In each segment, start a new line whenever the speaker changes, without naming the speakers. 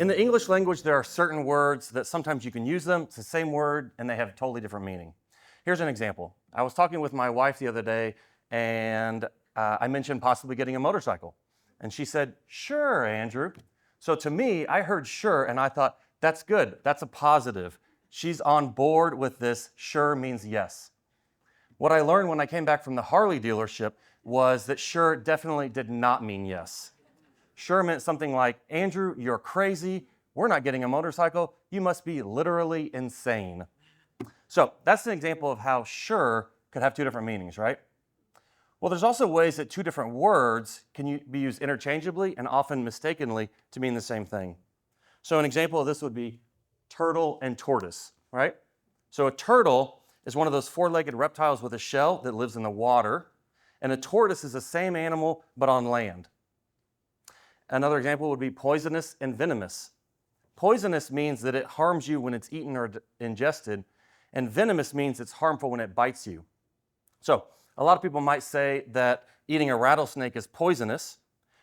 In the English language, there are certain words that sometimes you can use them. It's the same word, and they have totally different meaning. Here's an example. I was talking with my wife the other day, and I mentioned possibly getting a motorcycle. And she said, "Sure, Andrew." So to me, I heard "sure," and I thought, that's good. That's a positive. She's on board with this. Sure means yes. What I learned when I came back from the Harley dealership was that sure definitely did not mean yes. Sure meant something like, "Andrew, you're crazy. We're not getting a motorcycle. You must be literally insane." So that's an example of how sure could have two different meanings, right? Well, there's also ways that two different words can be used interchangeably and often mistakenly to mean the same thing. So an example of this would be turtle and tortoise, right? So a turtle is one of those four-legged reptiles with a shell that lives in the water, and a tortoise is the same animal but on land. Another example would be poisonous and venomous. Poisonous means that it harms you when it's eaten or ingested, and venomous means it's harmful when it bites you. So a lot of people might say that eating a rattlesnake is poisonous,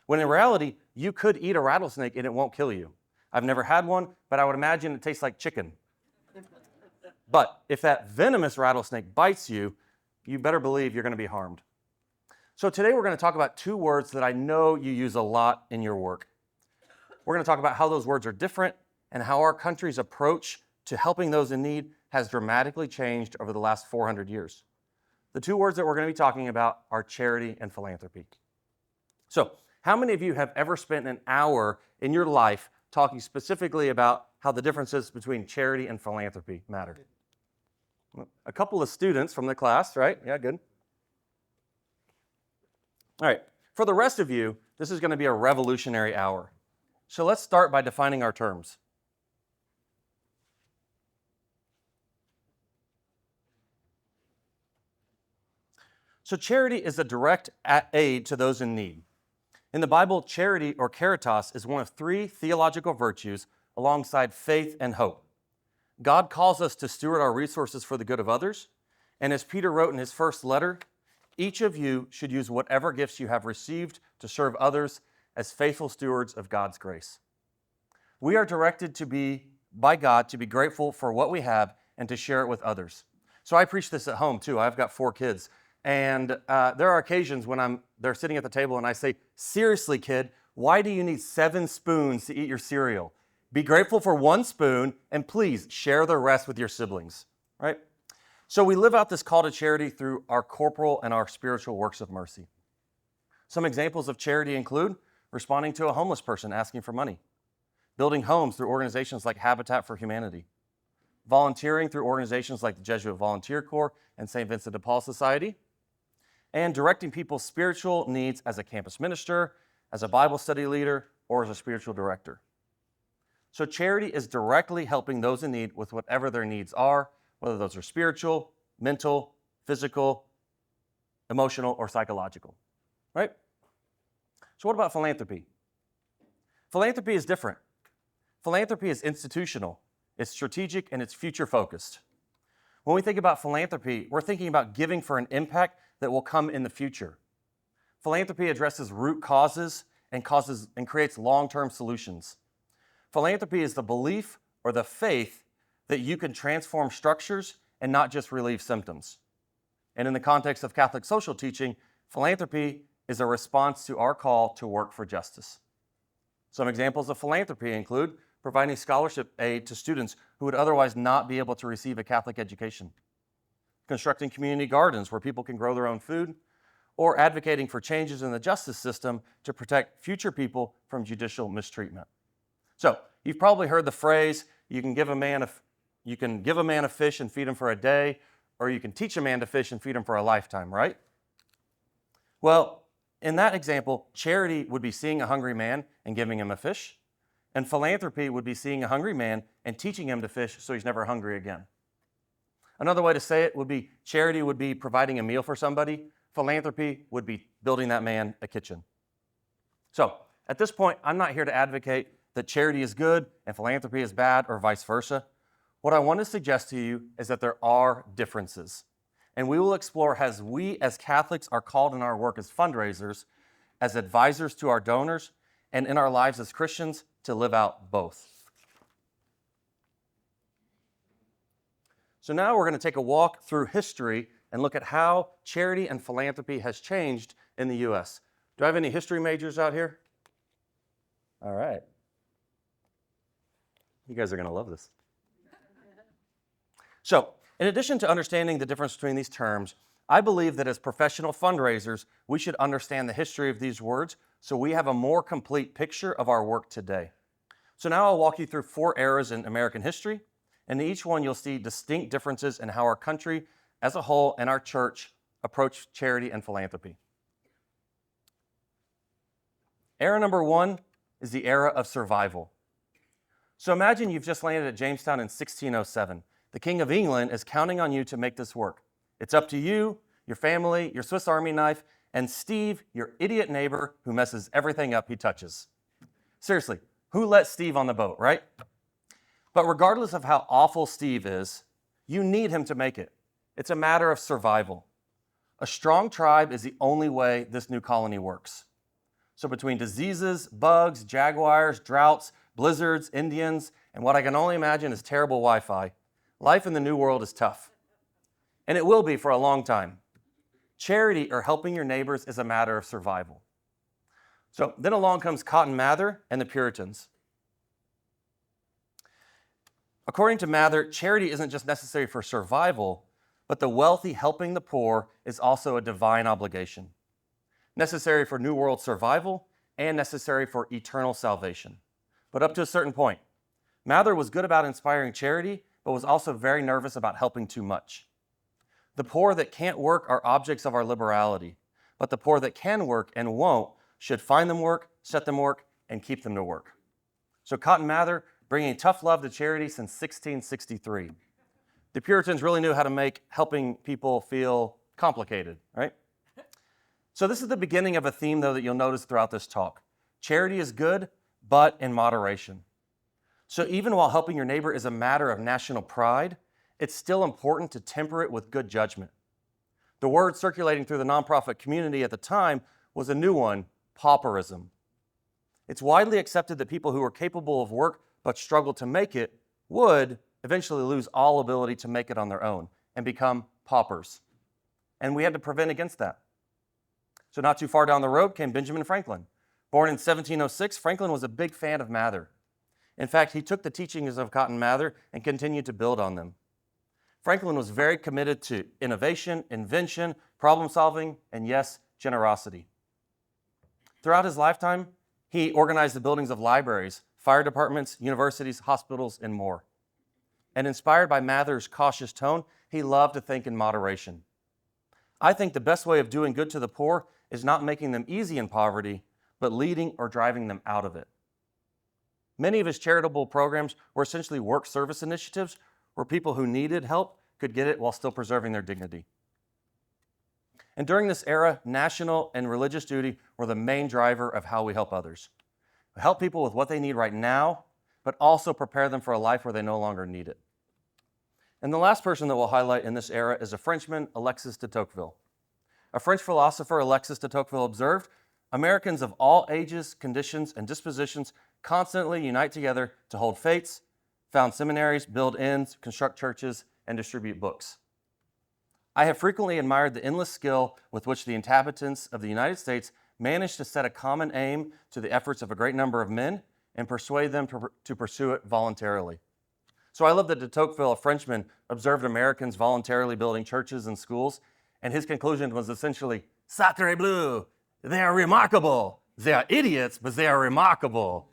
when in reality, you could eat a rattlesnake and it won't kill you. I've never had one, but I would imagine it tastes like chicken. But if that venomous rattlesnake bites you, you better believe you're going to be harmed. So today we're going to talk about two words that I know you use a lot in your work. We're going to talk about how those words are different and how our country's approach to helping those in need has dramatically changed over the last 400 years. The two words that we're going to be talking about are charity and philanthropy. So, how many of you have ever spent an hour in your life talking specifically about how the differences between charity and philanthropy matter? A couple of students from the class, right? Yeah, good. All right, for the rest of you, this is going to be a revolutionary hour. So let's start by defining our terms. So charity is a direct aid to those in need. In the Bible, charity, or caritas, is one of three theological virtues alongside faith and hope. God calls us to steward our resources for the good of others, and as Peter wrote in his first letter, each of you should use whatever gifts you have received to serve others as faithful stewards of God's grace. We are directed by God to be grateful for what we have and to share it with others. So I preach this at home too. I've got 4 kids. And there are occasions when they're sitting at the table and I say, "Seriously, kid, why do you need 7 spoons to eat your cereal? Be grateful for 1 spoon and please share the rest with your siblings," right? So we live out this call to charity through our corporal and our spiritual works of mercy. Some examples of charity include responding to a homeless person asking for money, building homes through organizations like Habitat for Humanity, volunteering through organizations like the Jesuit Volunteer Corps and St. Vincent de Paul Society, and directing people's spiritual needs as a campus minister, as a Bible study leader, or as a spiritual director. So charity is directly helping those in need with whatever their needs are, whether those are spiritual, mental, physical, emotional, or psychological, right? So what about philanthropy? Philanthropy is different. Philanthropy is institutional, it's strategic, and it's future-focused. When we think about philanthropy, we're thinking about giving for an impact that will come in the future. Philanthropy addresses root causes and creates long-term solutions. Philanthropy is the belief or the faith that you can transform structures and not just relieve symptoms. And in the context of Catholic social teaching, philanthropy is a response to our call to work for justice. Some examples of philanthropy include providing scholarship aid to students who would otherwise not be able to receive a Catholic education, constructing community gardens where people can grow their own food, or advocating for changes in the justice system to protect future people from judicial mistreatment. So, you've probably heard the phrase, you can give a man a fish and feed him for a day, or you can teach a man to fish and feed him for a lifetime, right? Well, in that example, charity would be seeing a hungry man and giving him a fish, and philanthropy would be seeing a hungry man and teaching him to fish so he's never hungry again. Another way to say it would be charity would be providing a meal for somebody, philanthropy would be building that man a kitchen. So, at this point, I'm not here to advocate that charity is good and philanthropy is bad or vice versa. What I want to suggest to you is that there are differences. And we will explore how we as Catholics are called in our work as fundraisers, as advisors to our donors, and in our lives as Christians to live out both. So now we're going to take a walk through history and look at how charity and philanthropy has changed in the U.S. Do I have any history majors out here? All right. You guys are going to love this. So, in addition to understanding the difference between these terms, I believe that as professional fundraisers, we should understand the history of these words so we have a more complete picture of our work today. So now I'll walk you through 4 eras in American history, and in each one you'll see distinct differences in how our country as a whole and our church approach charity and philanthropy. Era number 1 is the era of survival. So imagine you've just landed at Jamestown in 1607. The King of England is counting on you to make this work. It's up to you, your family, your Swiss Army knife, and Steve, your idiot neighbor who messes everything up he touches. Seriously, who let Steve on the boat, right? But regardless of how awful Steve is, you need him to make it. It's a matter of survival. A strong tribe is the only way this new colony works. So between diseases, bugs, jaguars, droughts, blizzards, Indians, and what I can only imagine is terrible Wi-Fi, life in the New World is tough. And it will be for a long time. Charity or helping your neighbors is a matter of survival. So then along comes Cotton Mather and the Puritans. According to Mather, charity isn't just necessary for survival, but the wealthy helping the poor is also a divine obligation. Necessary for New World survival and necessary for eternal salvation. But up to a certain point. Mather was good about inspiring charity, but was also very nervous about helping too much. The poor that can't work are objects of our liberality, but the poor that can work and won't should find them work, set them work, and keep them to work. So Cotton Mather bringing tough love to charity since 1663. The Puritans really knew how to make helping people feel complicated, right? So this is the beginning of a theme, though, that you'll notice throughout this talk. Charity is good, but in moderation. So even while helping your neighbor is a matter of national pride, it's still important to temper it with good judgment. The word circulating through the nonprofit community at the time was a new one, pauperism. It's widely accepted that people who are capable of work but struggle to make it would eventually lose all ability to make it on their own and become paupers. And we had to prevent against that. So not too far down the road came Benjamin Franklin. Born in 1706, Franklin was a big fan of Mather. In fact, he took the teachings of Cotton Mather and continued to build on them. Franklin was very committed to innovation, invention, problem solving, and yes, generosity. Throughout his lifetime, he organized the buildings of libraries, fire departments, universities, hospitals, and more. And inspired by Mather's cautious tone, he loved to think in moderation. I think the best way of doing good to the poor is not making them easy in poverty, but leading or driving them out of it. Many of his charitable programs were essentially work service initiatives where people who needed help could get it while still preserving their dignity. And during this era, national and religious duty were the main driver of how we help others. We help people with what they need right now, but also prepare them for a life where they no longer need it. And the last person that we'll highlight in this era is a Frenchman, Alexis de Tocqueville. A French philosopher, Alexis de Tocqueville, observed, Americans of all ages, conditions, and dispositions constantly unite together to hold fates, found seminaries, build inns, construct churches, and distribute books. I have frequently admired the endless skill with which the inhabitants of the United States managed to set a common aim to the efforts of a great number of men and persuade them to pursue it voluntarily. So I love that de Tocqueville, a Frenchman, observed Americans voluntarily building churches and schools, and his conclusion was essentially, Sacre bleu, they are remarkable. They are idiots, but they are remarkable.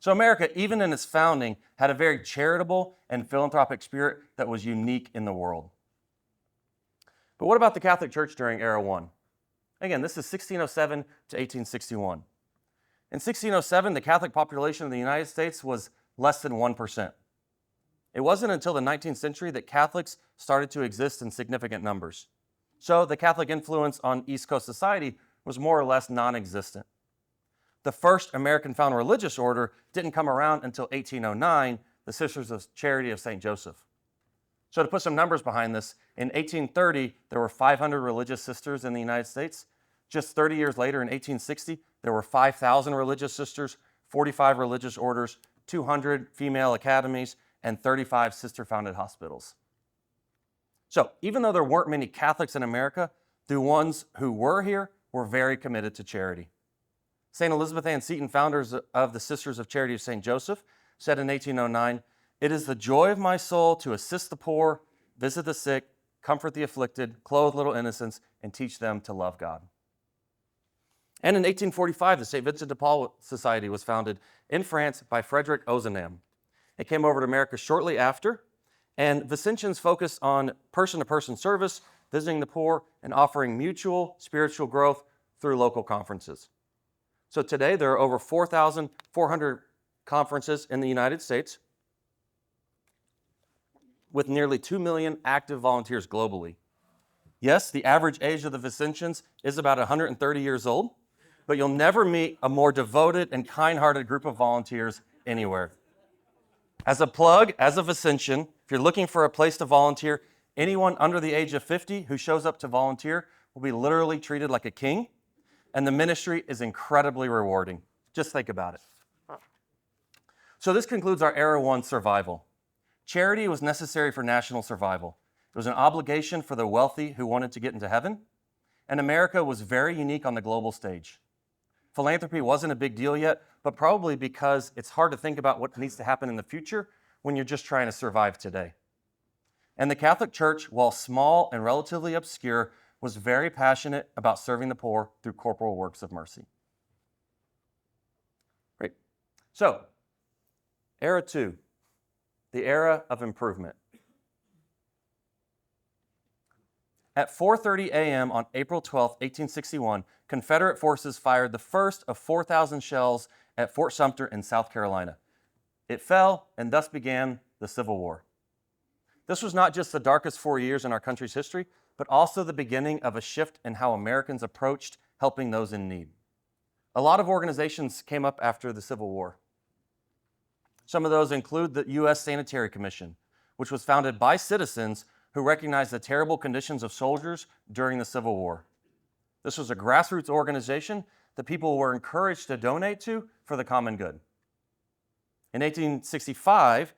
So America, even in its founding, had a very charitable and philanthropic spirit that was unique in the world. But what about the Catholic Church during Era 1? Again, this is 1607 to 1861. In 1607, the Catholic population of the United States was less than 1%. It wasn't until the 19th century that Catholics started to exist in significant numbers. So the Catholic influence on East Coast society was more or less non-existent. The first American-founded religious order didn't come around until 1809, the Sisters of Charity of St. Joseph. So to put some numbers behind this, in 1830, there were 500 religious sisters in the United States. Just 30 years later, in 1860, there were 5,000 religious sisters. 45 religious orders, 200 female academies, and 35 sister-founded hospitals. So even though there weren't many Catholics in America, the ones who were here were very committed to charity. St. Elizabeth Ann Seton, founders of the Sisters of Charity of St. Joseph, said in 1809, "It is the joy of my soul to assist the poor, visit the sick, comfort the afflicted, clothe little innocents, and teach them to love God." And in 1845, the St. Vincent de Paul Society was founded in France by Frederick Ozanam. It came over to America shortly after, and Vincentians focused on person-to-person service, visiting the poor, and offering mutual spiritual growth through local conferences. So today, there are over 4,400 conferences in the United States with nearly 2 million active volunteers globally. Yes, the average age of the Vincentians is about 130 years old, but you'll never meet a more devoted and kind-hearted group of volunteers anywhere. As a plug, as a Vincentian, if you're looking for a place to volunteer, anyone under the age of 50 who shows up to volunteer will be literally treated like a king, and the ministry is incredibly rewarding. Just think about it. So this concludes our Era 1 survival. Charity was necessary for national survival. It was an obligation for the wealthy who wanted to get into heaven, and America was very unique on the global stage. Philanthropy wasn't a big deal yet, but probably because it's hard to think about what needs to happen in the future when you're just trying to survive today. And the Catholic Church, while small and relatively obscure, was very passionate about serving the poor through corporal works of mercy. Great. So, Era 2, the era of improvement. At 4:30 a.m. on April 12, 1861, Confederate forces fired the first of 4,000 shells at Fort Sumter in South Carolina. It fell, and thus began the Civil War. This was not just the darkest 4 years in our country's history, but also the beginning of a shift in how Americans approached helping those in need. A lot of organizations came up after the Civil War. Some of those include the U.S. Sanitary Commission, which was founded by citizens who recognized the terrible conditions of soldiers during the Civil War. This was a grassroots organization that people were encouraged to donate to for the common good. In 1865,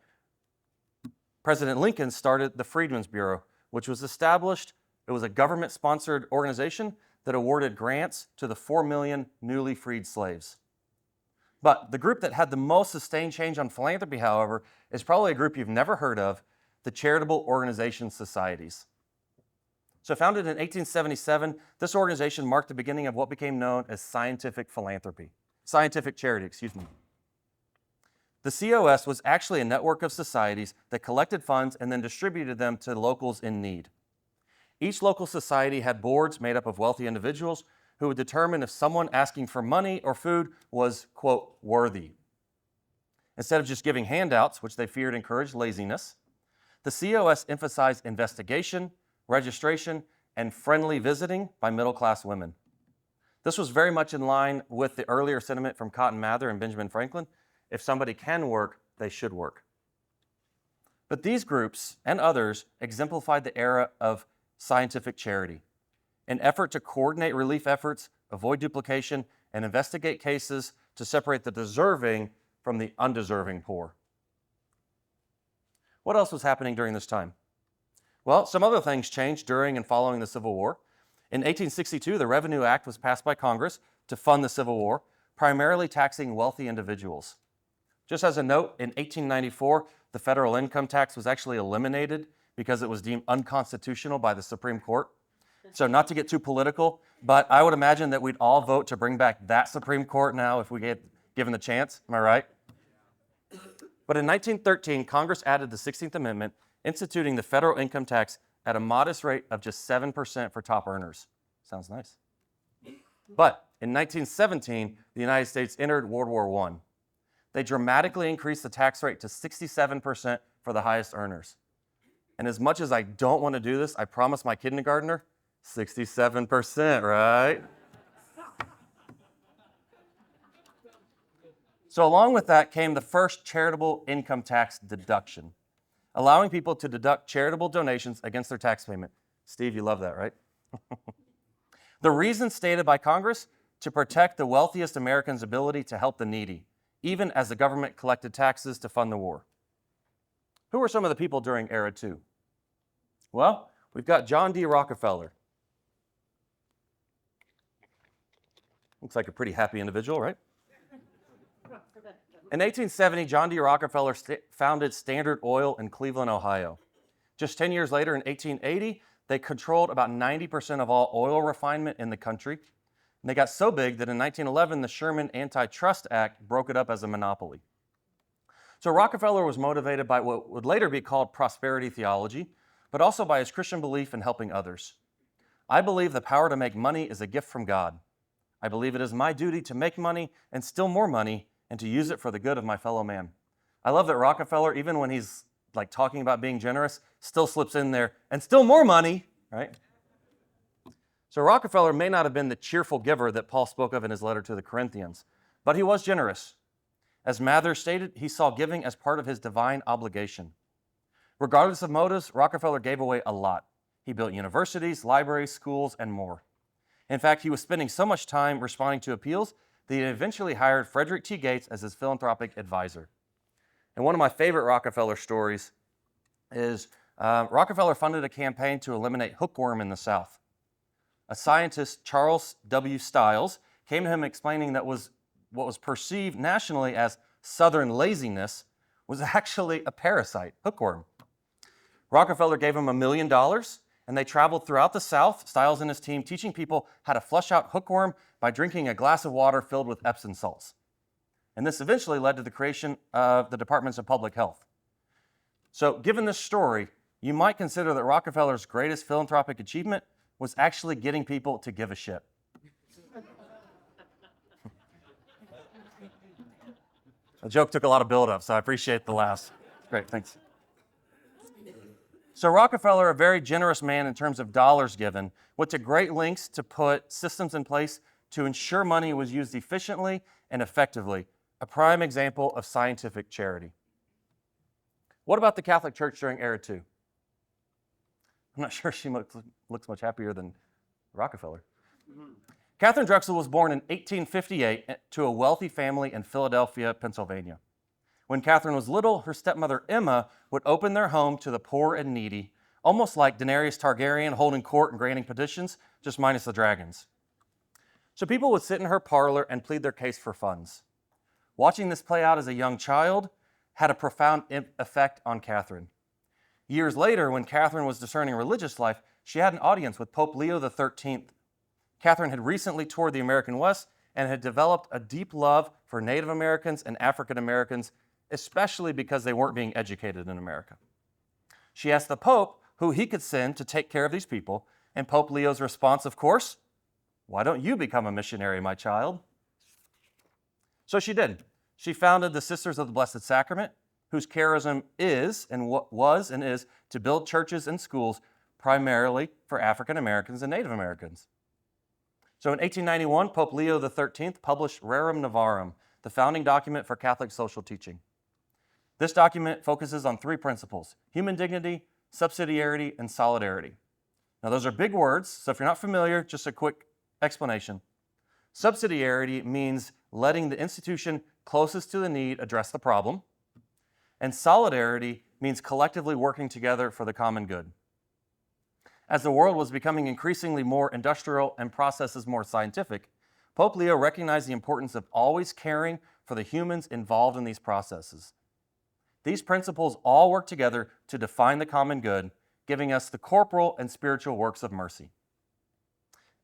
President Lincoln started the Freedmen's Bureau, which was established. It was a government-sponsored organization that awarded grants to the 4 million newly freed slaves. But the group that had the most sustained change on philanthropy, however, is probably a group you've never heard of, the Charitable Organization Societies. So founded in 1877, this organization marked the beginning of what became known as scientific philanthropy. Scientific charity, excuse me. The COS was actually a network of societies that collected funds and then distributed them to locals in need. Each local society had boards made up of wealthy individuals who would determine if someone asking for money or food was, quote, worthy. Instead of just giving handouts, which they feared encouraged laziness, the COS emphasized investigation, registration, and friendly visiting by middle-class women. This was very much in line with the earlier sentiment from Cotton Mather and Benjamin Franklin: if somebody can work, they should work. But these groups and others exemplified the era of scientific charity, an effort to coordinate relief efforts, avoid duplication, and investigate cases to separate the deserving from the undeserving poor. What else was happening during this time? Well, some other things changed during and following the Civil War. In 1862, the Revenue Act was passed by Congress to fund the Civil War, primarily taxing wealthy individuals. Just as a note, in 1894, the federal income tax was actually eliminated because it was deemed unconstitutional by the Supreme Court. So not to get too political, but I would imagine that we'd all vote to bring back that Supreme Court now if we get given the chance. Am I right? But in 1913, Congress added the 16th Amendment, instituting the federal income tax at a modest rate of just 7% for top earners. Sounds nice. But in 1917, the United States entered World War I. They dramatically increased the tax rate to 67% for the highest earners. And as much as I don't want to do this, I promised my kindergartner, 67%, right? So along with that came the first charitable income tax deduction, allowing people to deduct charitable donations against their tax payment. Steve, you love that, right? The reason stated by Congress: to protect the wealthiest Americans' ability to help the needy, even as the government collected taxes to fund the war. Who were some of the people during Era 2? Well, we've got John D. Rockefeller. Looks like a pretty happy individual, right? In 1870, John D. Rockefeller founded Standard Oil in Cleveland, Ohio. Just 10 years later, in 1880, they controlled about 90% of all oil refinement in the country. And they got so big that in 1911, the Sherman Antitrust Act broke it up as a monopoly. So Rockefeller was motivated by what would later be called prosperity theology, but also by his Christian belief in helping others. I believe the power to make money is a gift from God. I believe it is my duty to make money and still more money and to use it for the good of my fellow man. I love that Rockefeller, even when he's like talking about being generous, still slips in there, and still more money, right? So Rockefeller may not have been the cheerful giver that Paul spoke of in his letter to the Corinthians, but he was generous. As Mather stated, he saw giving as part of his divine obligation. Regardless of motives, Rockefeller gave away a lot. He built universities, libraries, schools, and more. In fact, he was spending so much time responding to appeals that he eventually hired Frederick T. Gates as his philanthropic advisor. And one of my favorite Rockefeller stories is Rockefeller funded a campaign to eliminate hookworm in the South. A scientist, Charles W. Stiles, came to him explaining that what was perceived nationally as Southern laziness was actually a parasite, hookworm. Rockefeller gave him $1 million, and they traveled throughout the South, Stiles and his team, teaching people how to flush out hookworm by drinking a glass of water filled with Epsom salts. And this eventually led to the creation of the Departments of Public Health. So given this story, you might consider that Rockefeller's greatest philanthropic achievement was actually getting people to give a shit. The joke took a lot of build-up, so I appreciate the laughs. Great, thanks. So Rockefeller, a very generous man in terms of dollars given, went to great lengths to put systems in place to ensure money was used efficiently and effectively, a prime example of scientific charity. What about the Catholic Church during Era 2? I'm not sure she looks much happier than Rockefeller. Catherine Drexel was born in 1858 to a wealthy family in Philadelphia, Pennsylvania. When Catherine was little, her stepmother Emma would open their home to the poor and needy, almost like Daenerys Targaryen holding court and granting petitions, just minus the dragons. So people would sit in her parlor and plead their case for funds. Watching this play out as a young child had a profound effect on Catherine. Years later, when Catherine was discerning religious life, she had an audience with Pope Leo XIII. Catherine had recently toured the American West and had developed a deep love for Native Americans and African Americans, especially because they weren't being educated in America. She asked the Pope who he could send to take care of these people, and Pope Leo's response, of course, "Why don't you become a missionary, my child?" So she did. She founded the Sisters of the Blessed Sacrament, whose charism is and was and is to build churches and schools primarily for African Americans and Native Americans. So in 1891, Pope Leo XIII published Rerum Novarum, the founding document for Catholic social teaching. This document focuses on three principles: human dignity, subsidiarity, and solidarity. Now those are big words, so if you're not familiar, just a quick explanation. Subsidiarity means letting the institution closest to the need address the problem, and solidarity means collectively working together for the common good. As the world was becoming increasingly more industrial and processes more scientific, Pope Leo recognized the importance of always caring for the humans involved in these processes. These principles all work together to define the common good, giving us the corporal and spiritual works of mercy.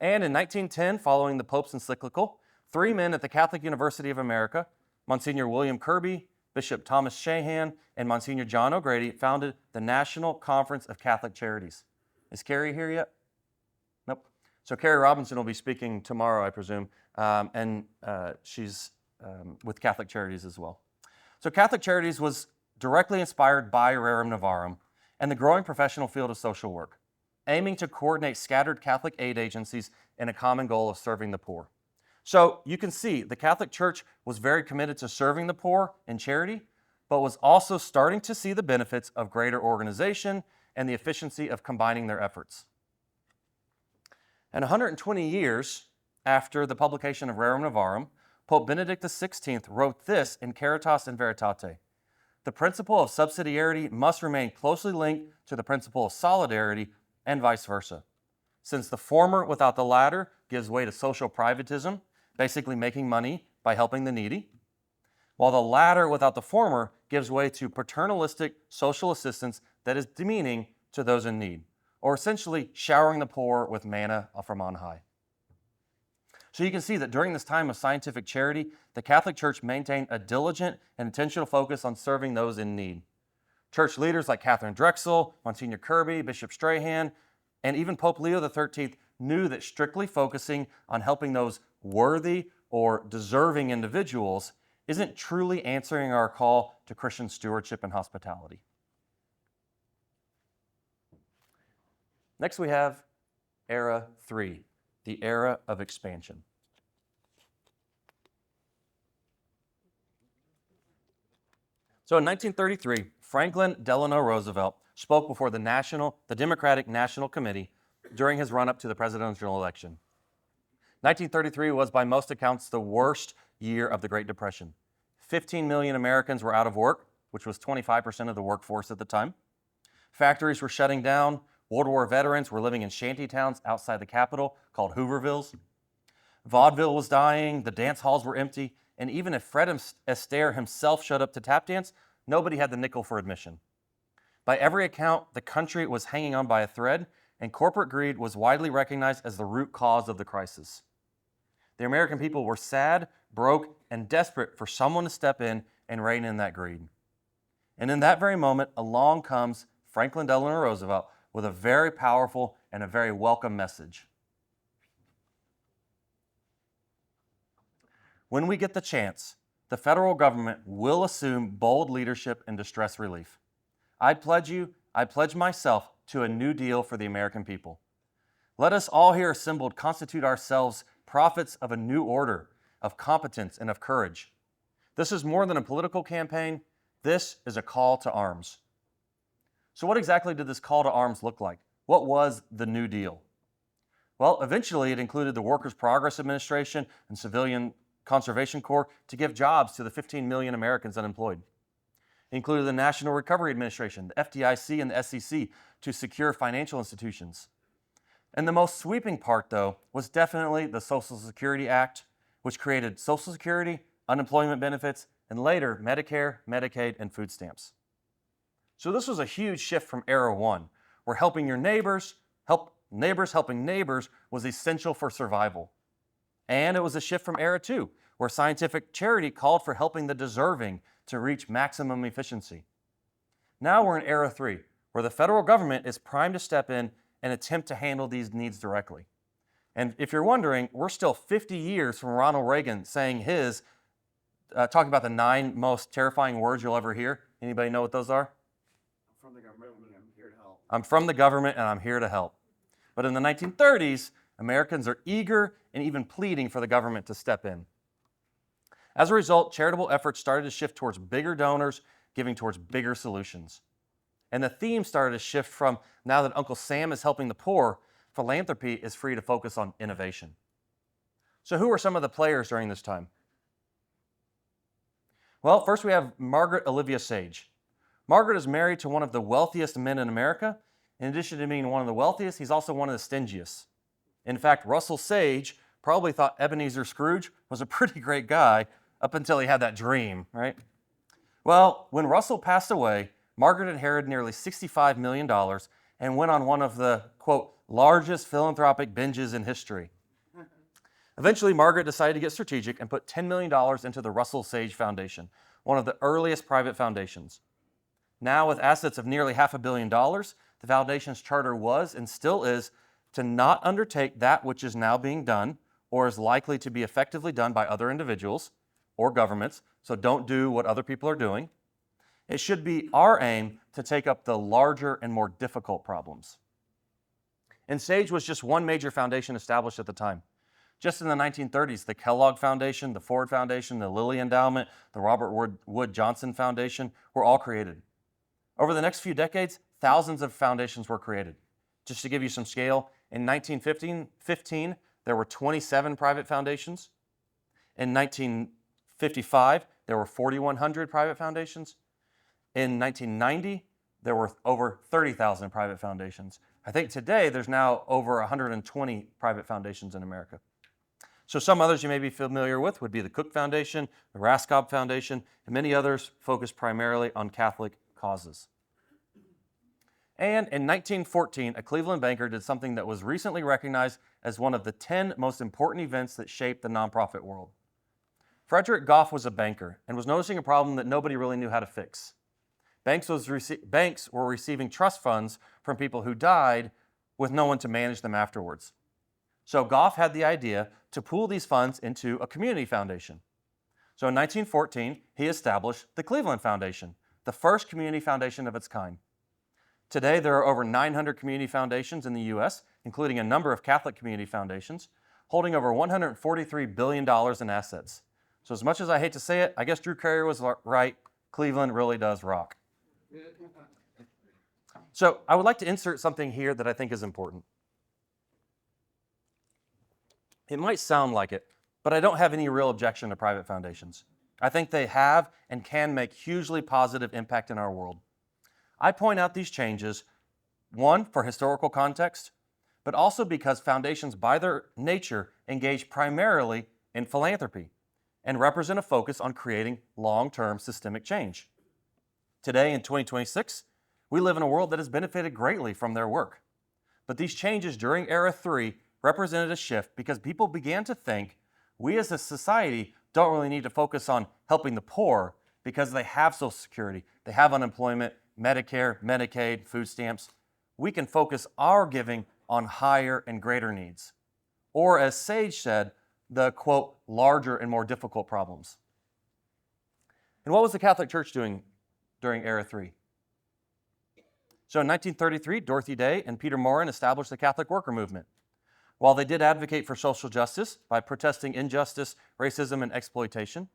And in 1910, following the Pope's encyclical, three men at the Catholic University of America, Monsignor William Kirby, Bishop Thomas Shahan, and Monsignor John O'Grady, founded the National Conference of Catholic Charities. Is Carrie here yet? Nope. So Carrie Robison will be speaking tomorrow, I presume, and she's with Catholic Charities as well. So Catholic Charities was directly inspired by Rerum Novarum and the growing professional field of social work, aiming to coordinate scattered Catholic aid agencies in a common goal of serving the poor. So you can see the Catholic Church was very committed to serving the poor in charity, but was also starting to see the benefits of greater organization and the efficiency of combining their efforts. And 120 years after the publication of Rerum Novarum, Pope Benedict XVI wrote this in Caritas in Veritate: "The principle of subsidiarity must remain closely linked to the principle of solidarity and vice versa. Since the former without the latter gives way to social privatism, basically making money by helping the needy, while the latter without the former gives way to paternalistic social assistance that is demeaning to those in need, or essentially showering the poor with manna from on high." So you can see that during this time of scientific charity, the Catholic Church maintained a diligent and intentional focus on serving those in need. Church leaders like Catherine Drexel, Monsignor Kirby, Bishop Strahan, and even Pope Leo XIII knew that strictly focusing on helping those worthy or deserving individuals isn't truly answering our call to Christian stewardship and hospitality. Next we have Era 3, the era of expansion. So in 1933, Franklin Delano Roosevelt spoke before the Democratic National Committee during his run-up to the presidential election. 1933 was by most accounts the worst year of the Great Depression. 15 million Americans were out of work, which was 25% of the workforce at the time. Factories were shutting down. World War veterans were living in shanty towns outside the capital called Hoovervilles. Vaudeville was dying, the dance halls were empty, and even if Fred Astaire himself showed up to tap dance, nobody had the nickel for admission. By every account, the country was hanging on by a thread, and corporate greed was widely recognized as the root cause of the crisis. The American people were sad, broke, and desperate for someone to step in and rein in that greed. And in that very moment, along comes Franklin Delano Roosevelt with a very powerful and a very welcome message. When we get the chance, the federal government will assume bold leadership in distress relief. I pledge myself to a new deal for the American people. Let us all here assembled constitute ourselves prophets of a new order, of competence and of courage. This is more than a political campaign. This is a call to arms. So what exactly did this call to arms look like? What was the New Deal? Well, eventually it included the Workers' Progress Administration and Civilian Conservation Corps to give jobs to the 15 million Americans unemployed. It included the National Recovery Administration, the FDIC, and the SEC to secure financial institutions. And the most sweeping part, though, was definitely the Social Security Act, which created Social Security, unemployment benefits, and later Medicare, Medicaid, and food stamps. So this was a huge shift from Era 1, where helping neighbors was essential for survival. And it was a shift from Era 2, where scientific charity called for helping the deserving to reach maximum efficiency. Now we're in Era 3, where the federal government is primed to step in and attempt to handle these needs directly. And if you're wondering, we're still 50 years from Ronald Reagan saying talking about the 9 most terrifying words you'll ever hear. Anybody know what those are?
I'm from the government and I'm here to help.
I'm from the government and I'm here to help. But in the 1930s, Americans are eager and even pleading for the government to step in. As a result, charitable efforts started to shift towards bigger donors, giving towards bigger solutions. And the theme started to shift from, now that Uncle Sam is helping the poor, philanthropy is free to focus on innovation. So who are some of the players during this time? Well, first we have Margaret Olivia Sage. Margaret is married to one of the wealthiest men in America. In addition to being one of the wealthiest, he's also one of the stingiest. In fact, Russell Sage probably thought Ebenezer Scrooge was a pretty great guy up until he had that dream, right? Well, when Russell passed away, Margaret inherited nearly $65 million and went on one of the, quote, largest philanthropic binges in history. Eventually, Margaret decided to get strategic and put $10 million into the Russell Sage Foundation, one of the earliest private foundations. Now, with assets of nearly $500 million, the foundation's charter was and still is to not undertake that which is now being done or is likely to be effectively done by other individuals or governments, so don't do what other people are doing. It should be our aim to take up the larger and more difficult problems. And Sage was just one major foundation established at the time. Just in the 1930s, the Kellogg Foundation, the Ford Foundation, the Lilly Endowment, the Robert Wood Johnson Foundation were all created. Over the next few decades, thousands of foundations were created. Just to give you some scale, in 1915, there were 27 private foundations. In 1955, there were 4,100 private foundations. In 1990, there were over 30,000 private foundations. I think today there's now over 120 private foundations in America. So some others you may be familiar with would be the Cook Foundation, the Raskob Foundation, and many others focused primarily on Catholic causes. And in 1914, a Cleveland banker did something that was recently recognized as one of the 10 most important events that shaped the nonprofit world. Frederick Goff was a banker and was noticing a problem that nobody really knew how to fix. Banks were receiving trust funds from people who died with no one to manage them afterwards. So Goff had the idea to pool these funds into a community foundation. So in 1914, he established the Cleveland Foundation, the first community foundation of its kind. Today, there are over 900 community foundations in the U.S., including a number of Catholic community foundations, holding over $143 billion in assets. So as much as I hate to say it, I guess Drew Carey was right. Cleveland really does rock. So I would like to insert something here that I think is important. It might sound like it, but I don't have any real objection to private foundations. I think they have and can make hugely positive impact in our world. I point out these changes, one, for historical context, but also because foundations by their nature engage primarily in philanthropy and represent a focus on creating long-term systemic change. Today, in 2026, we live in a world that has benefited greatly from their work. But these changes during Era 3 represented a shift because people began to think we as a society don't really need to focus on helping the poor because they have Social Security, they have unemployment, Medicare, Medicaid, food stamps. We can focus our giving on higher and greater needs. Or as Sage said, the, quote, larger and more difficult problems. And what was the Catholic Church doing during Era 3? So in 1933, Dorothy Day and Peter Morin established the Catholic Worker Movement. While they did advocate for social justice by protesting injustice, racism, and exploitation,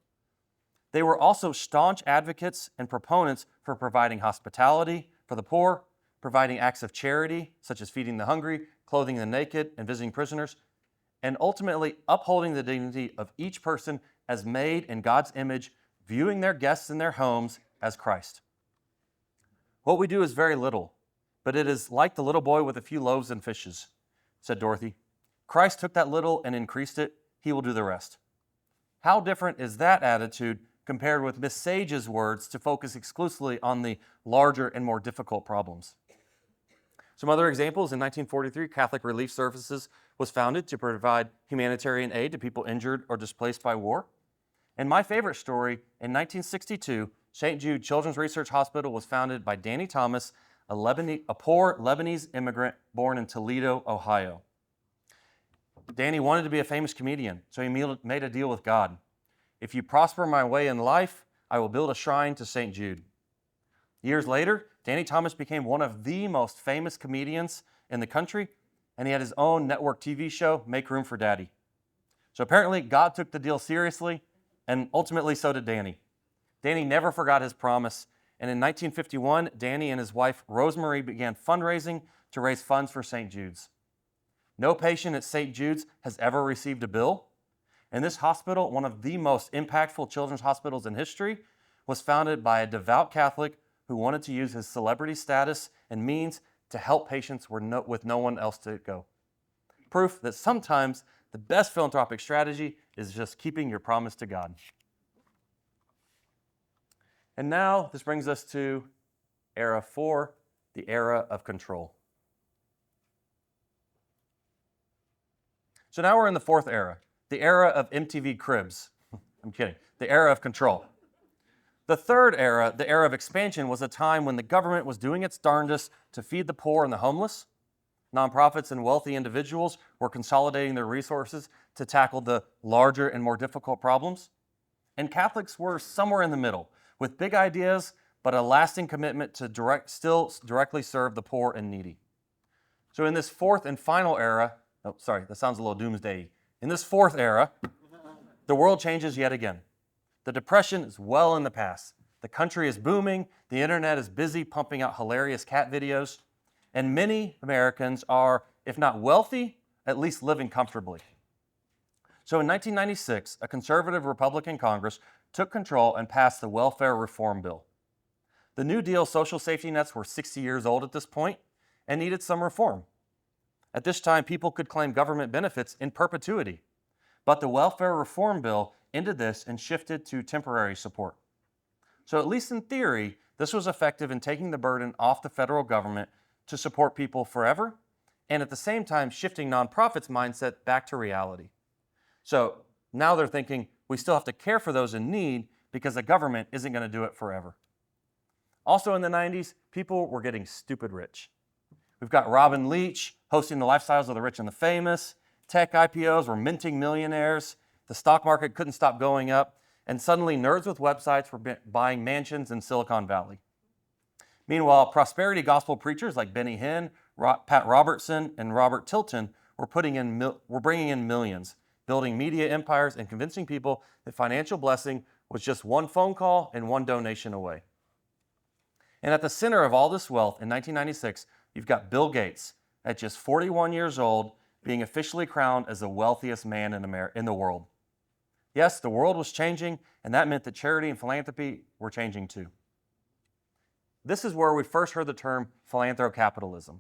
they were also staunch advocates and proponents for providing hospitality for the poor, providing acts of charity, such as feeding the hungry, clothing the naked, and visiting prisoners, and ultimately upholding the dignity of each person as made in God's image, viewing their guests in their homes as Christ. What we do is very little, but it is like the little boy with a few loaves and fishes, said Dorothy. Christ took that little and increased it. He will do the rest. How different is that attitude compared with Miss Sage's words to focus exclusively on the larger and more difficult problems? Some other examples: in 1943, Catholic Relief Services was founded to provide humanitarian aid to people injured or displaced by war. And my favorite story, in 1962, St. Jude Children's Research Hospital was founded by Danny Thomas, a poor Lebanese immigrant born in Toledo, Ohio. Danny wanted to be a famous comedian, so he made a deal with God. If you prosper my way in life, I will build a shrine to St. Jude. Years later, Danny Thomas became one of the most famous comedians in the country, and he had his own network TV show, Make Room for Daddy. So apparently, God took the deal seriously, and ultimately so did Danny. Danny never forgot his promise, and in 1951, Danny and his wife, Rosemary, began fundraising to raise funds for St. Jude's. No patient at St. Jude's has ever received a bill, and this hospital, one of the most impactful children's hospitals in history, was founded by a devout Catholic who wanted to use his celebrity status and means to help patients with no one else to go. Proof that sometimes the best philanthropic strategy is just keeping your promise to God. And now this brings us to Era 4, the era of control. So now we're in the fourth era, the era of MTV Cribs. I'm kidding, the era of control. The third era, the era of expansion, was a time when the government was doing its darndest to feed the poor and the homeless. Nonprofits and wealthy individuals were consolidating their resources to tackle the larger and more difficult problems. And Catholics were somewhere in the middle, with big ideas, but a lasting commitment to still directly serve the poor and needy. So in this fourth and final era, that sounds a little doomsday-y. In this fourth era, the world changes yet again. The Depression is well in the past. The country is booming, the internet is busy pumping out hilarious cat videos, and many Americans are, if not wealthy, at least living comfortably. So in 1996, a conservative Republican Congress took control and passed the Welfare Reform Bill. The New Deal social safety nets were 60 years old at this point and needed some reform. At this time, people could claim government benefits in perpetuity, but the Welfare Reform Bill ended this and shifted to temporary support. So at least in theory, this was effective in taking the burden off the federal government to support people forever, and at the same time shifting nonprofits' mindset back to reality. So now they're thinking, we still have to care for those in need because the government isn't going to do it forever. Also in the 90s, people were getting stupid rich. We've got Robin Leach hosting the lifestyles of the rich and the famous. Tech IPOs were minting millionaires. The stock market couldn't stop going up. And suddenly nerds with websites were buying mansions in Silicon Valley. Meanwhile, prosperity gospel preachers like Benny Hinn, Pat Robertson, and Robert Tilton were bringing in millions, building media empires and convincing people that financial blessing was just one phone call and one donation away. And at the center of all this wealth in 1996, you've got Bill Gates, at just 41 years old, being officially crowned as the wealthiest man in the world. Yes, the world was changing, and that meant that charity and philanthropy were changing too. This is where we first heard the term philanthrocapitalism.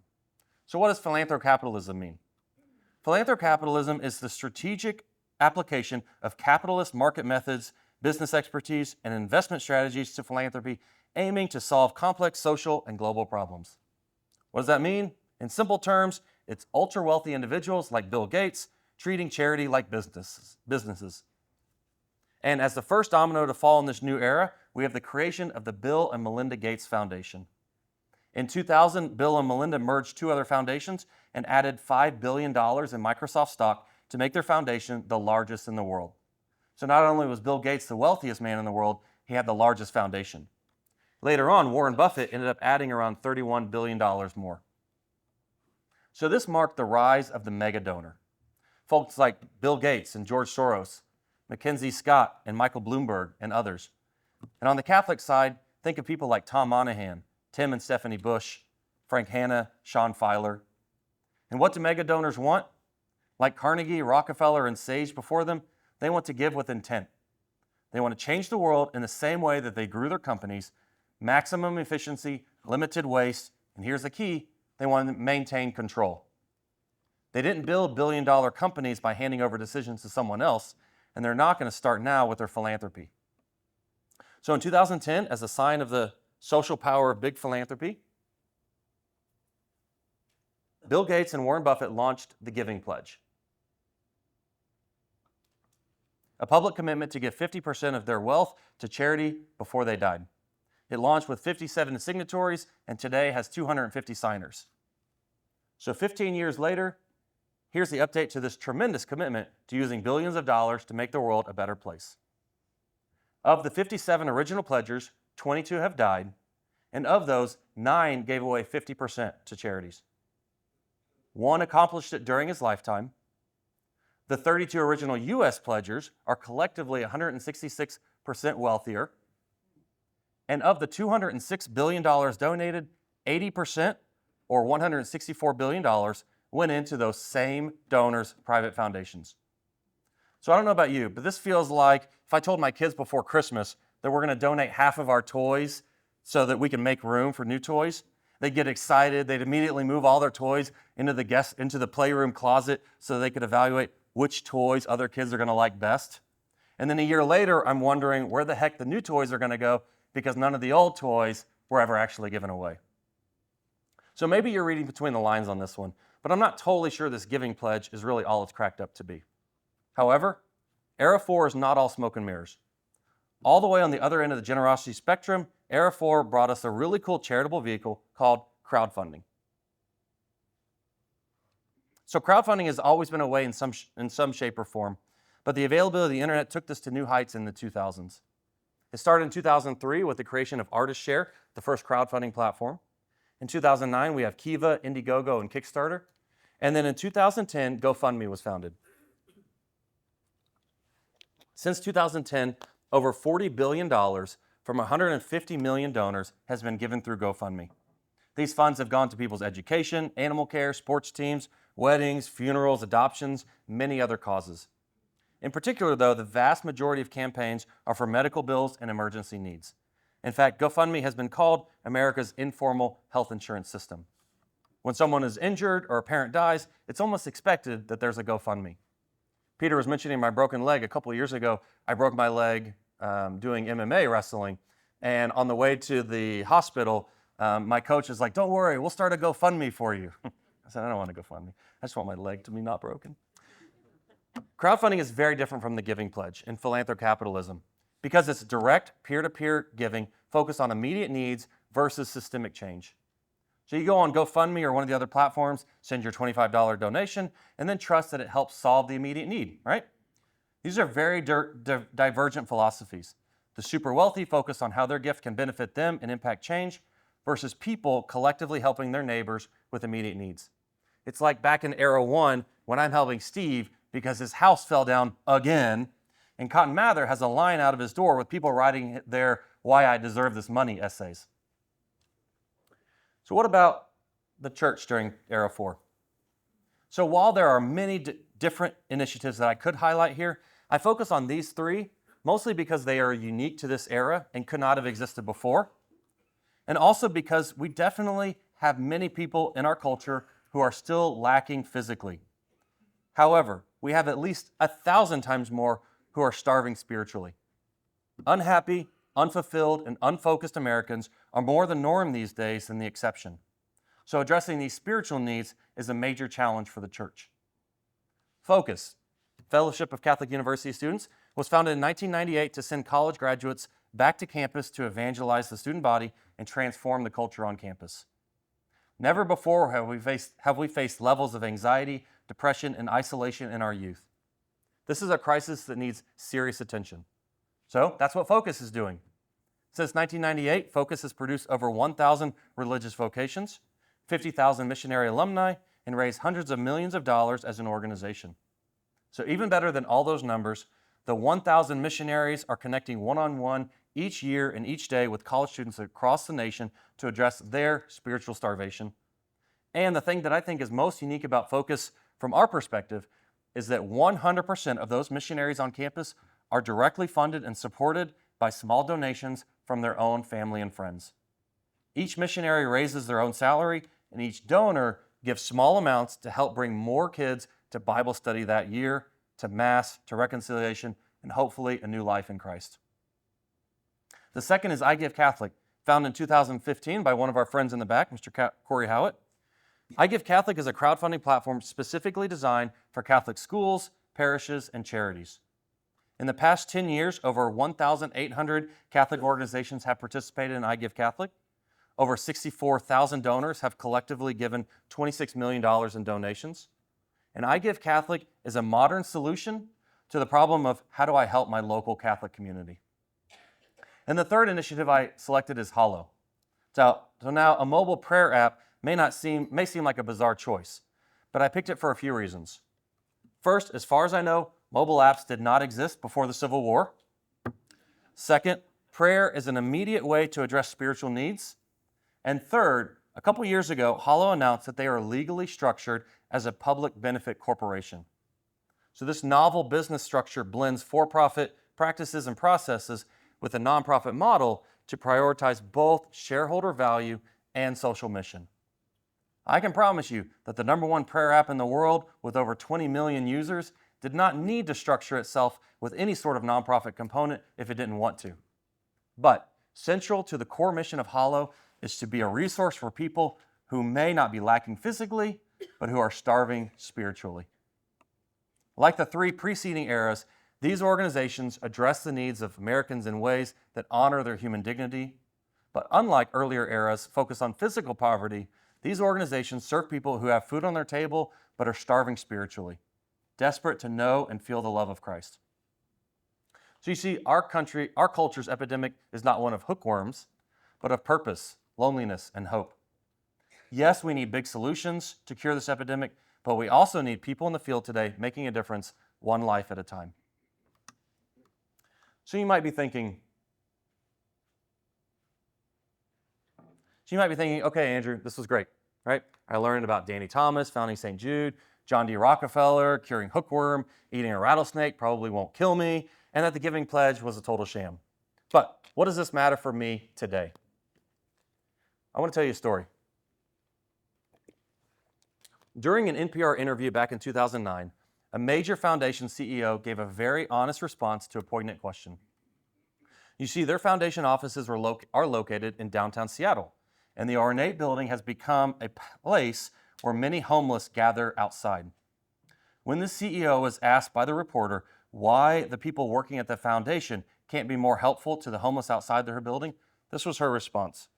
So what does philanthrocapitalism mean? Philanthrocapitalism is the strategic application of capitalist market methods, business expertise, and investment strategies to philanthropy, aiming to solve complex social and global problems. What does that mean? In simple terms, it's ultra-wealthy individuals like Bill Gates treating charity like businesses. And as the first domino to fall in this new era, we have the creation of the Bill and Melinda Gates Foundation. In 2000, Bill and Melinda merged two other foundations and added $5 billion in Microsoft stock to make their foundation the largest in the world. So not only was Bill Gates the wealthiest man in the world, he had the largest foundation. Later on, Warren Buffett ended up adding around $31 billion more. So this marked the rise of the mega donor. Folks like Bill Gates and George Soros, Mackenzie Scott and Michael Bloomberg, and others. And on the Catholic side, think of people like Tom Monahan, Tim and Stephanie Bush, Frank Hanna, Sean Filer. And what do mega donors want? Like Carnegie, Rockefeller, and Sage before them, they want to give with intent. They want to change the world in the same way that they grew their companies: maximum efficiency, limited waste, and here's the key, they want to maintain control. They didn't build billion-dollar companies by handing over decisions to someone else, and they're not going to start now with their philanthropy. So in 2010, as a sign of the social power of big philanthropy, Bill Gates and Warren Buffett launched the Giving Pledge, a public commitment to give 50% of their wealth to charity before they died. It launched with 57 signatories and today has 250 signers. So 15 years later, here's the update to this tremendous commitment to using billions of dollars to make the world a better place. Of the 57 original pledgers, 22 have died, and of those, 9 gave away 50% to charities. 1 accomplished it during his lifetime. The 32 original U.S. pledgers are collectively 166% wealthier. And of the $206 billion donated, 80%, or $164 billion, went into those same donors' private foundations. So I don't know about you, but this feels like if I told my kids before Christmas that we're going to donate half of our toys so that we can make room for new toys, they'd get excited. They'd immediately move all their toys into the playroom closet so they could evaluate which toys other kids are going to like best. And then a year later, I'm wondering where the heck the new toys are going to go because none of the old toys were ever actually given away. So maybe you're reading between the lines on this one, but I'm not totally sure this giving pledge is really all it's cracked up to be. However, Era 4 is not all smoke and mirrors. All the way on the other end of the generosity spectrum, Era 4 brought us a really cool charitable vehicle called crowdfunding. So crowdfunding has always been a way in some shape or form, but the availability of the internet took this to new heights in the 2000s. It started in 2003 with the creation of Artist Share, the first crowdfunding platform. In 2009, we have Kiva, Indiegogo, and Kickstarter. And then in 2010, GoFundMe was founded. Since 2010, over $40 billion from 150 million donors has been given through GoFundMe. These funds have gone to people's education, animal care, sports teams, weddings, funerals, adoptions, many other causes. In particular, though, the vast majority of campaigns are for medical bills and emergency needs. In fact, GoFundMe has been called America's informal health insurance system. When someone is injured or a parent dies, it's almost expected that there's a GoFundMe. Peter was mentioning my broken leg. A couple of years ago, I broke my leg doing MMA wrestling. And on the way to the hospital, my coach is like, "Don't worry, we'll start a GoFundMe for you." I said, "I don't want a GoFundMe. I just want my leg to be not broken." Crowdfunding is very different from the giving pledge in philanthrocapitalism because it's direct peer-to-peer giving focused on immediate needs versus systemic change. So you go on GoFundMe or one of the other platforms, send your $25 donation, and then trust that it helps solve the immediate need, right? These are very divergent philosophies. The super wealthy focus on how their gift can benefit them and impact change versus people collectively helping their neighbors with immediate needs. It's like back in era 1 when I'm helping Steve because his house fell down again, and Cotton Mather has a line out of his door with people writing their "Why I Deserve This Money" essays. So what about the church during era 4? So while there are many different initiatives that I could highlight here, I focus on these 3, mostly because they are unique to this era and could not have existed before, and also because we definitely have many people in our culture who are still lacking physically. However, we have at least 1,000 times more who are starving spiritually. Unhappy, unfulfilled, and unfocused Americans are more the norm these days than the exception. So addressing these spiritual needs is a major challenge for the church. Focus, Fellowship of Catholic University Students, was founded in 1998 to send college graduates back to campus to evangelize the student body and transform the culture on campus. Never before have we faced levels of anxiety, depression, and isolation in our youth. This is a crisis that needs serious attention. So that's what Focus is doing. Since 1998, Focus has produced over 1,000 religious vocations, 50,000 missionary alumni, and raised hundreds of millions of dollars as an organization. So even better than all those numbers, the 1,000 missionaries are connecting one-on-one each year and each day with college students across the nation to address their spiritual starvation. And the thing that I think is most unique about Focus from our perspective is that 100% of those missionaries on campus are directly funded and supported by small donations from their own family and friends. Each missionary raises their own salary, and each donor gives small amounts to help bring more kids to Bible study that year, to Mass, to reconciliation, and hopefully a new life in Christ. The second is I Give Catholic, founded in 2015 by one of our friends in the back, Mr. Corey Howitt. I Give Catholic is a crowdfunding platform specifically designed for Catholic schools, parishes, and charities. In the past 10 years, over 1,800 Catholic organizations have participated in I Give Catholic. Over 64,000 donors have collectively given $26 million in donations. And I Give Catholic is a modern solution to the problem of how do I help my local Catholic community. And the third initiative I selected is Hollow. So now a mobile prayer app may seem like a bizarre choice, but I picked it for a few reasons. First, as far as I know, mobile apps did not exist before the Civil War. Second, prayer is an immediate way to address spiritual needs. And third, a couple years ago, Hollow announced that they are legally structured as a public benefit corporation. So this novel business structure blends for-profit practices and processes with a nonprofit model to prioritize both shareholder value and social mission. I can promise you that the #1 prayer app in the world with over 20 million users did not need to structure itself with any sort of nonprofit component if it didn't want to. But central to the core mission of Hollow is to be a resource for people who may not be lacking physically, but who are starving spiritually. Like the 3 preceding eras, these organizations address the needs of Americans in ways that honor their human dignity. But unlike earlier eras focused on physical poverty, these organizations serve people who have food on their table but are starving spiritually, desperate to know and feel the love of Christ. So you see, our culture's epidemic is not one of hookworms, but of purpose, loneliness, and hope. Yes, we need big solutions to cure this epidemic, but we also need people in the field today making a difference one life at a time. So you might be thinking, okay, Andrew, this was great, right? I learned about Danny Thomas founding St. Jude, John D. Rockefeller, curing hookworm, eating a rattlesnake probably won't kill me, and that the Giving Pledge was a total sham. But what does this matter for me today? I want to tell you a story. During an NPR interview back in 2009, a major foundation CEO gave a very honest response to a poignant question. You see, their foundation offices are located in downtown Seattle, and the ornate building has become a place where many homeless gather outside. When the CEO was asked by the reporter why the people working at the foundation can't be more helpful to the homeless outside their building, this was her response.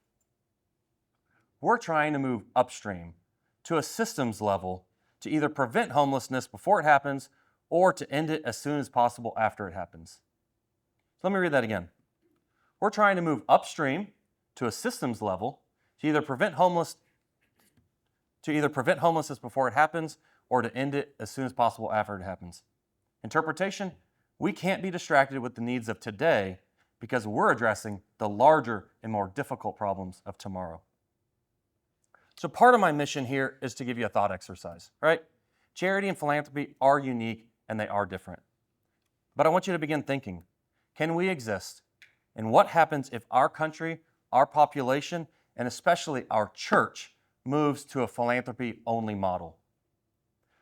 We're trying to move upstream to a systems level to either prevent homelessness before it happens or to end it as soon as possible after it happens. So let me read that again. We're trying to move upstream to a systems level to either prevent homelessness before it happens or to end it as soon as possible after it happens. Interpretation, we can't be distracted with the needs of today because we're addressing the larger and more difficult problems of tomorrow. So part of my mission here is to give you a thought exercise, right? Charity and philanthropy are unique and they are different. But I want you to begin thinking, can we exist? And what happens if our country, our population, and especially our church moves to a philanthropy-only model?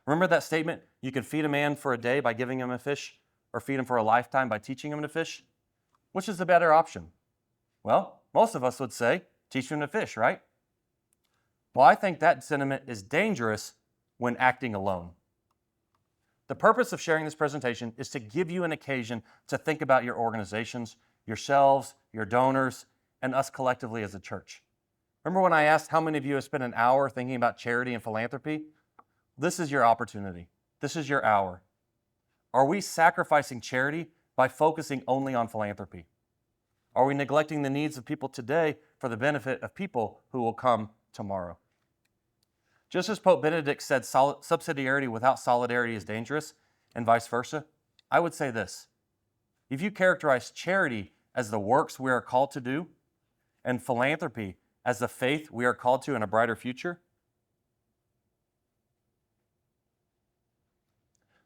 Remember that statement, you can feed a man for a day by giving him a fish, or feed him for a lifetime by teaching him to fish? Which is the better option? Well, most of us would say, teach him to fish, right? Well, I think that sentiment is dangerous when acting alone. The purpose of sharing this presentation is to give you an occasion to think about your organizations, yourselves, your donors, and us collectively as a church. Remember when I asked how many of you have spent an hour thinking about charity and philanthropy? This is your opportunity. This is your hour. Are we sacrificing charity by focusing only on philanthropy? Are we neglecting the needs of people today for the benefit of people who will come tomorrow? Just as Pope Benedict said subsidiarity without solidarity is dangerous, and vice versa, I would say this. If you characterize charity as the works we are called to do, and philanthropy as the faith we are called to in a brighter future,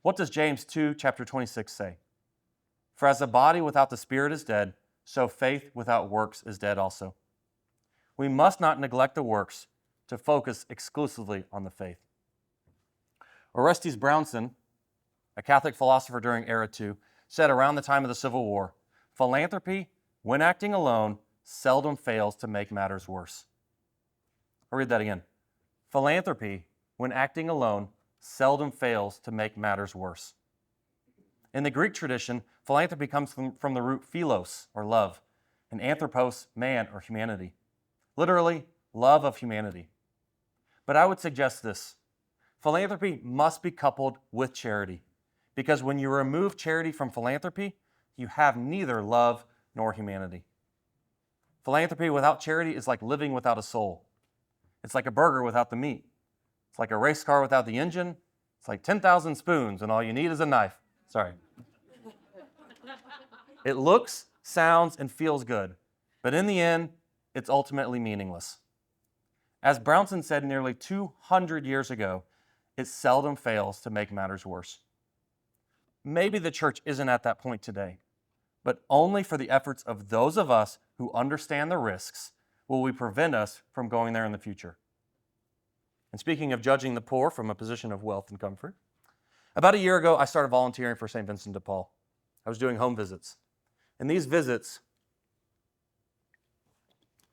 what does James 2, chapter 26 say? For as the body without the spirit is dead, so faith without works is dead also. We must not neglect the works to focus exclusively on the faith. Orestes Brownson, a Catholic philosopher during Era II, said around the time of the Civil War, philanthropy, when acting alone, seldom fails to make matters worse. I'll read that again. Philanthropy, when acting alone, seldom fails to make matters worse. In the Greek tradition, philanthropy comes from the root philos, or love, and anthropos, man, or humanity. Literally, love of humanity. But I would suggest this. Philanthropy must be coupled with charity, because when you remove charity from philanthropy, you have neither love nor humanity. Philanthropy without charity is like living without a soul. It's like a burger without the meat. It's like a race car without the engine. It's like 10,000 spoons and all you need is a knife. Sorry. It looks, sounds, and feels good, but in the end, it's ultimately meaningless. As Brownson said nearly 200 years ago, it seldom fails to make matters worse. Maybe the church isn't at that point today, but only for the efforts of those of us who understand the risks will we prevent us from going there in the future. And speaking of judging the poor from a position of wealth and comfort, about a year ago, I started volunteering for St. Vincent de Paul. I was doing home visits. And these visits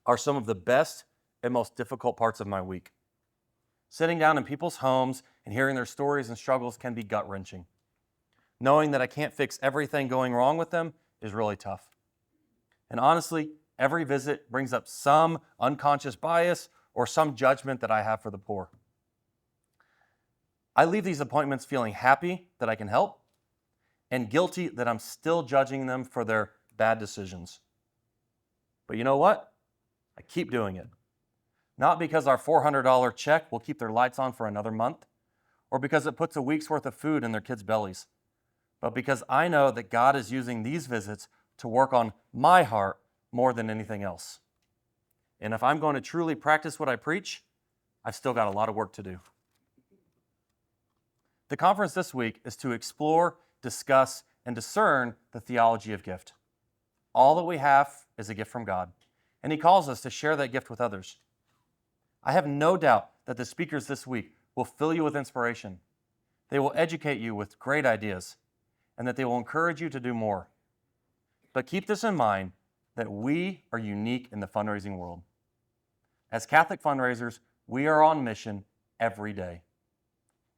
are some of the best and most difficult parts of my week. Sitting down in people's homes and hearing their stories and struggles can be gut-wrenching. Knowing that I can't fix everything going wrong with them is really tough. And honestly, every visit brings up some unconscious bias or some judgment that I have for the poor. I leave these appointments feeling happy that I can help and guilty that I'm still judging them for their bad decisions. But you know what? I keep doing it. Not because our $400 check will keep their lights on for another month, or because it puts a week's worth of food in their kids' bellies, but because I know that God is using these visits to work on my heart more than anything else. And if I'm going to truly practice what I preach, I've still got a lot of work to do. The conference this week is to explore, discuss, and discern the theology of gift. All that we have is a gift from God, and He calls us to share that gift with others. I have no doubt that the speakers this week will fill you with inspiration. They will educate you with great ideas, and that they will encourage you to do more. But keep this in mind, that we are unique in the fundraising world. As Catholic fundraisers, we are on mission every day.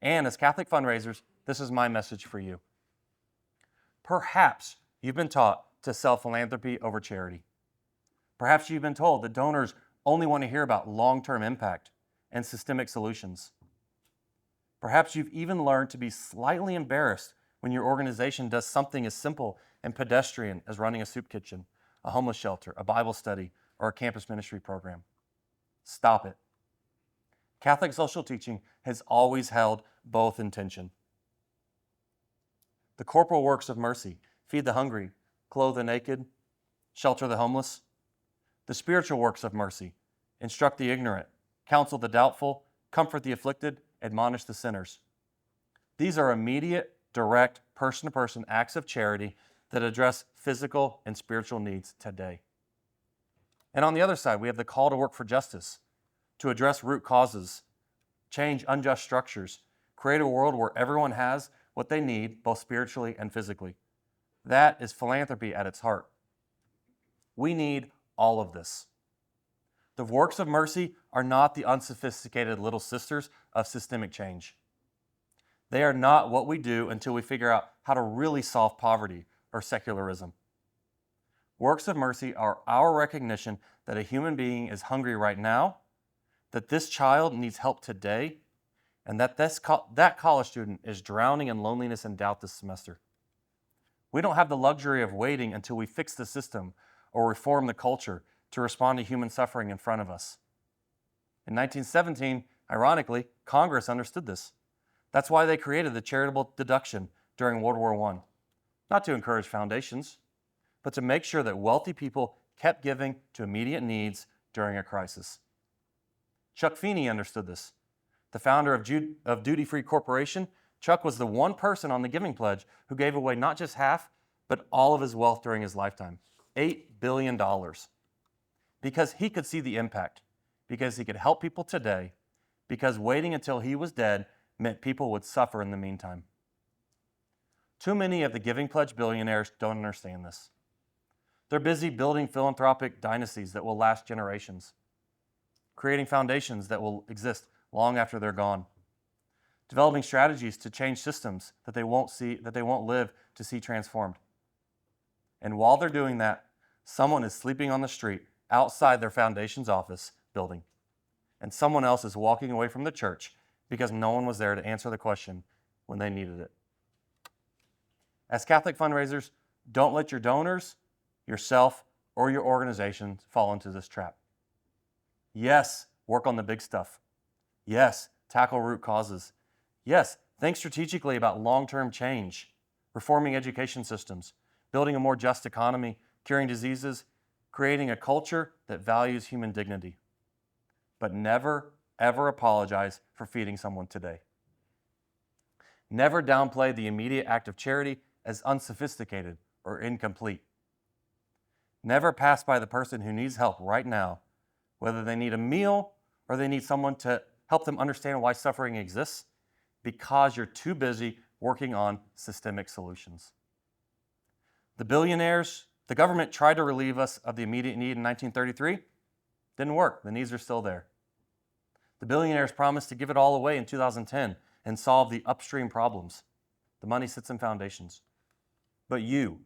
And as Catholic fundraisers, this is my message for you. Perhaps you've been taught to sell philanthropy over charity. Perhaps you've been told that donors only want to hear about long-term impact and systemic solutions. Perhaps you've even learned to be slightly embarrassed when your organization does something as simple and pedestrian as running a soup kitchen, a homeless shelter, a Bible study, or a campus ministry program. Stop it. Catholic social teaching has always held both in tension. The corporal works of mercy: feed the hungry, clothe the naked, shelter the homeless. The spiritual works of mercy: instruct the ignorant, counsel the doubtful, comfort the afflicted, admonish the sinners. These are immediate, direct, person-to-person acts of charity that address physical and spiritual needs today. And on the other side, we have the call to work for justice, to address root causes, change unjust structures, create a world where everyone has what they need, both spiritually and physically. That is philanthropy at its heart. We need all of this. The works of mercy are not the unsophisticated little sisters of systemic change. They are not what we do until we figure out how to really solve poverty or secularism. Works of mercy are our recognition that a human being is hungry right now, that this child needs help today, and that that college student is drowning in loneliness and doubt this semester. We don't have the luxury of waiting until we fix the system or reform the culture to respond to human suffering in front of us. In 1917, ironically, Congress understood this. That's why they created the charitable deduction during World War I. Not to encourage foundations, but to make sure that wealthy people kept giving to immediate needs during a crisis. Chuck Feeney understood this. The founder of Duty Free Corporation, Chuck was the one person on the Giving Pledge who gave away not just half, but all of his wealth during his lifetime, $8 billion. Because he could see the impact, because he could help people today, because waiting until he was dead meant people would suffer in the meantime. Too many of the Giving Pledge billionaires don't understand this. They're busy building philanthropic dynasties that will last generations, creating foundations that will exist long after they're gone, developing strategies to change systems that they won't live to see transformed. And while they're doing that, someone is sleeping on the street outside their foundation's office building, and someone else is walking away from the church because no one was there to answer the question when they needed it. As Catholic fundraisers, don't let your donors, yourself, or your organization fall into this trap. Yes, work on the big stuff. Yes, tackle root causes. Yes, think strategically about long-term change, reforming education systems, building a more just economy, curing diseases, creating a culture that values human dignity. But never, ever apologize for feeding someone today. Never downplay the immediate act of charity as unsophisticated or incomplete. Never pass by the person who needs help right now, whether they need a meal or they need someone to help them understand why suffering exists, because you're too busy working on systemic solutions. The billionaires, the government tried to relieve us of the immediate need in 1933. Didn't work. The needs are still there. The billionaires promised to give it all away in 2010 and solve the upstream problems. The money sits in foundations. But you,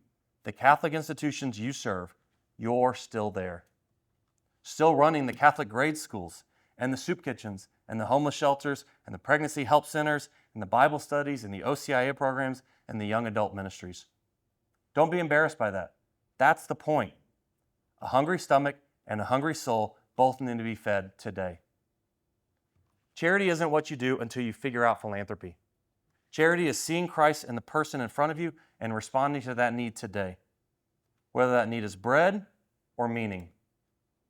the Catholic institutions you serve, you're still there. Still running the Catholic grade schools and the soup kitchens and the homeless shelters and the pregnancy help centers and the Bible studies and the OCIA programs and the young adult ministries. Don't be embarrassed by that. That's the point. A hungry stomach and a hungry soul both need to be fed today. Charity isn't what you do until you figure out philanthropy. Charity is seeing Christ in the person in front of you and responding to that need today. Whether that need is bread or meaning,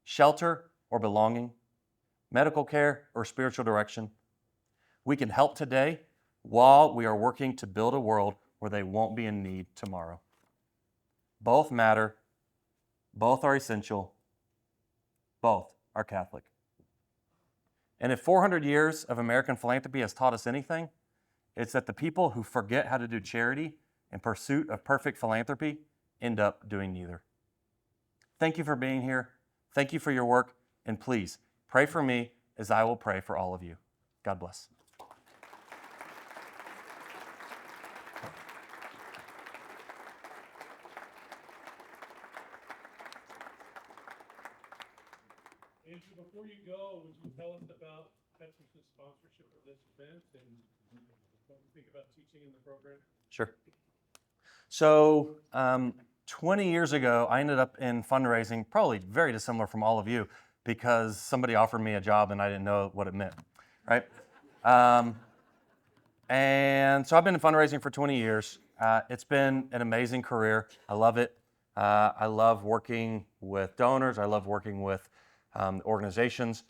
shelter or belonging, medical care or spiritual direction. We can help today while we are working to build a world where they won't be in need tomorrow. Both matter. Both are essential. Both are Catholic. And if 400 years of American philanthropy has taught us anything, it's that the people who forget how to do charity in pursuit of perfect philanthropy end up doing neither. Thank you for being here. Thank you for your work. And please, pray for me as I will pray for all of you. God bless.
Andrew, before you go, would you tell us about Petrus' sponsorship of this event and what you think about teaching in the program?
Sure. So 20 years ago, I ended up in fundraising, probably very dissimilar from all of you, because somebody offered me a job and I didn't know what it meant, right? And so I've been in fundraising for 20 years. It's been an amazing career. I love it. I love working with donors. I love working with organizations.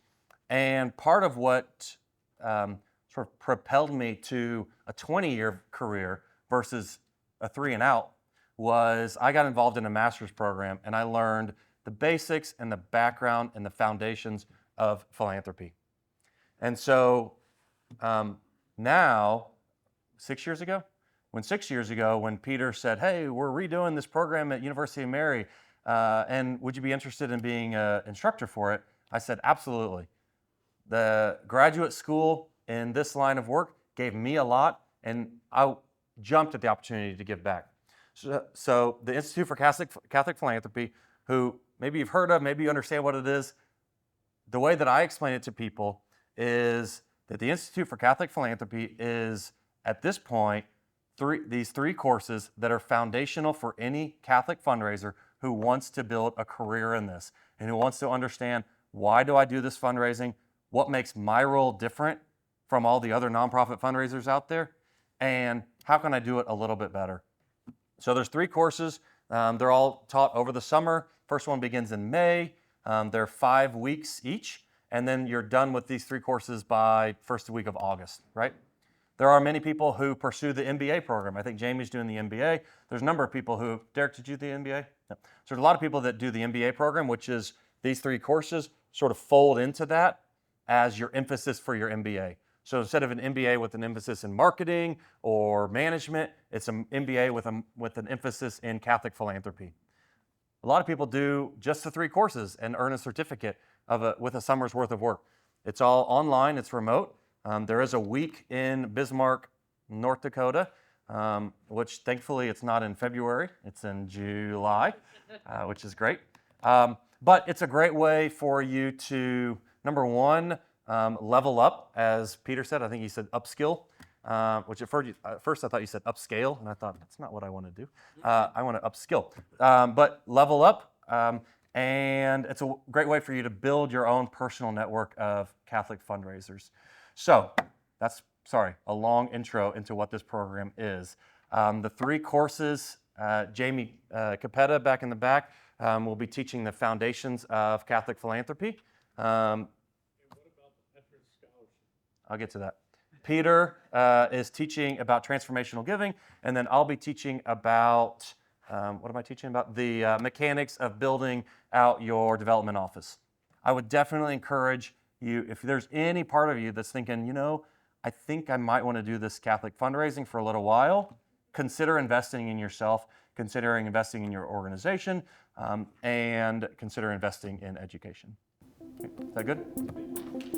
And part of what sort of propelled me to a 20-year career versus a 3 and out was I got involved in a master's program and I learned the basics and the background and the foundations of philanthropy. And so now, 6 years ago, when Peter said, hey, we're redoing this program at University of Mary, and would you be interested in being an instructor for it? I said, absolutely. The graduate school in this line of work gave me a lot, and I jumped at the opportunity to give back. So the Institute for Catholic Philanthropy, who maybe you've heard of, maybe you understand what it is, the way that I explain it to people is that the Institute for Catholic Philanthropy is, at this point, these three courses that are foundational for any Catholic fundraiser who wants to build a career in this and who wants to understand, why do I do this fundraising? What makes my role different from all the other nonprofit fundraisers out there? And how can I do it a little bit better? So there's 3 courses. They're all taught over the summer. First one begins in May. They're 5 weeks each. And then you're done with these 3 courses by first week of August, right? There are many people who pursue the MBA program. I think Jamie's doing the MBA. There's a number of people who, Derek, did you do the MBA? No. So there's a lot of people that do the MBA program, which is these 3 courses sort of fold into that as your emphasis for your MBA. So instead of an MBA with an emphasis in marketing or management, it's an MBA with an emphasis in Catholic philanthropy. A lot of people do just the 3 courses and earn a certificate with a summer's worth of work. It's all online, it's remote. There is a week in Bismarck, North Dakota, which thankfully it's not in February, it's in July, which is great. But it's a great way for you to, number one, level up, as Peter said. I think he said upskill, which at first I thought you said upscale, and I thought, that's not what I want to do. I want to upskill. But level up, and it's a great way for you to build your own personal network of Catholic fundraisers. So that's, a long intro into what this program is. The 3 courses, Jamie Capetta back in the back will be teaching the foundations of Catholic philanthropy.
What about the Petrus Scholarship?
I'll get to that. Peter is teaching about transformational giving, and then I'll be teaching about, what am I teaching about? The mechanics of building out your development office. I would definitely encourage you, if there's any part of you that's thinking, I think I might want to do this Catholic fundraising for a little while, consider investing in yourself, considering investing in your organization, and consider investing in education. Okay, is that good?